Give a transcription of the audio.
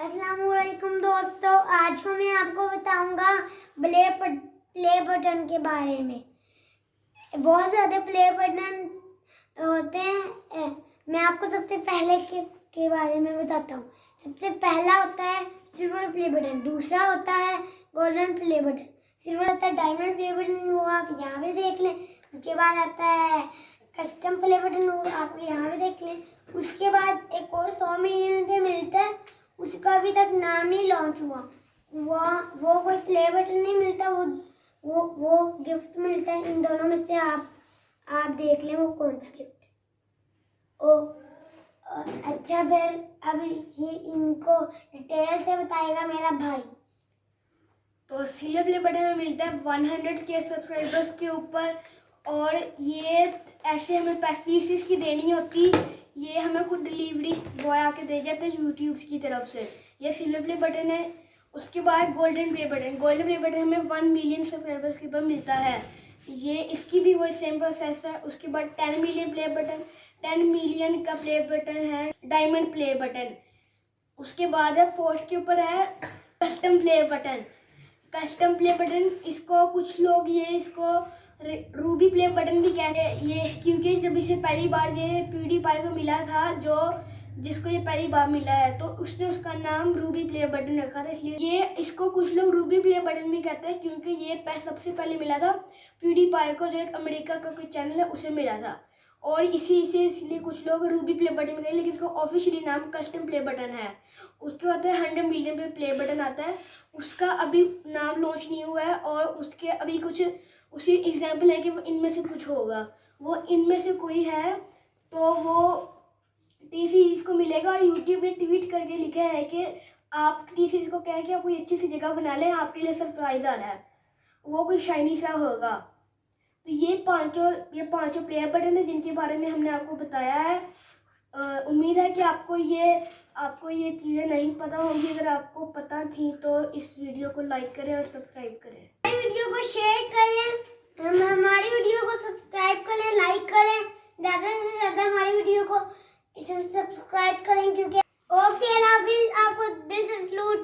अस्सलामुअलैकुम दोस्तों, आज मैं आपको बताऊंगा प्ले बटन के बारे में। बहुत ज़्यादा प्ले बटन होते हैं। मैं आपको सबसे पहले के बारे में बताता हूँ। सबसे पहला होता है सिल्वर प्ले बटन, दूसरा होता है गोल्डन प्ले बटन, सिल्वर होता है डायमंड प्ले बटन, वो आप यहाँ पे देख लें। उसके बाद आता है कस्टम प्ले बटन, वो आप यहाँ पे देख लें। उसके बाद एक और 100 मिलियन पे मिलता है, उसका अभी तक नाम नहीं लॉन्च हुआ। वो कोई प्ले बटन नहीं मिलता, वो गिफ्ट मिलता है। इन दोनों में से आप देख लें वो कौन सा गिफ्ट है। अच्छा, फिर अभी ये इनको डिटेल से बताएगा मेरा भाई। तो सिल्वर प्ले बटन में मिलता है 100K सब्सक्राइबर्स के ऊपर, और ये ऐसे हमें फीस इसकी देनी होती, ये हमें खुद डिलीवरी बॉय आके दे जाता है यूट्यूब की तरफ से। ये सिल्वर प्ले बटन है। उसके बाद गोल्डन प्ले बटन हमें 1 मिलियन सब्सक्राइबर्स के ऊपर मिलता है। ये इसकी भी वही सेम प्रोसेस है। उसके बाद 10 मिलियन प्ले बटन, 10 मिलियन का प्ले बटन है डायमंड प्ले बटन। उसके बाद है फोर्थ के ऊपर है कस्टम प्ले बटन। इसको कुछ लोग इसको रूबी प्ले बटन भी कहते हैं। ये क्योंकि जब इसे पहली बार ये PewDiePie को मिला था, जिसको ये पहली बार मिला है, तो उसने उसका नाम रूबी प्ले बटन रखा था, इसलिए इसको कुछ लोग रूबी प्ले बटन भी कहते हैं, क्योंकि ये सबसे पहले मिला था PewDiePie को, जो एक अमेरिका का कोई चैनल है उसे मिला था, और इसलिए कुछ लोग रूबी प्ले बटन में, लेकिन इसका ऑफिशियली नाम कस्टम प्ले बटन है। उसके बाद 100 मिलियन पे प्ले बटन आता है, उसका अभी नाम लॉन्च नहीं हुआ है, और उसके अभी कुछ उसी एग्जाम्पल है कि वो इनमें से कुछ होगा, वो इनमें से कोई है तो वो टी सीरीज को मिलेगा। और यूट्यूब ने ट्वीट करके लिखा है कि आप टी सीरीज को कह के आप कोई अच्छी सी जगह बना लें, आपके लिए सरप्राइज आ रहा है, वो कोई शाइनी सा होगा। तो ये पांचों प्लेयर बटन है जिनके बारे में हमने आपको बताया है। उम्मीद है कि आपको ये चीज़ें नहीं पता होंगी। अगर आपको पता थी तो इस वीडियो को लाइक करें और सब्सक्राइब करें, हमारी वीडियो को शेयर करें, हमारी वीडियो को सब्सक्राइब करें, लाइक करें, ज़्यादा से ज़्यादा हमारी वीडियो को सब्सक्राइब करें, क्योंकि ओके, आपको दिस इज लूट।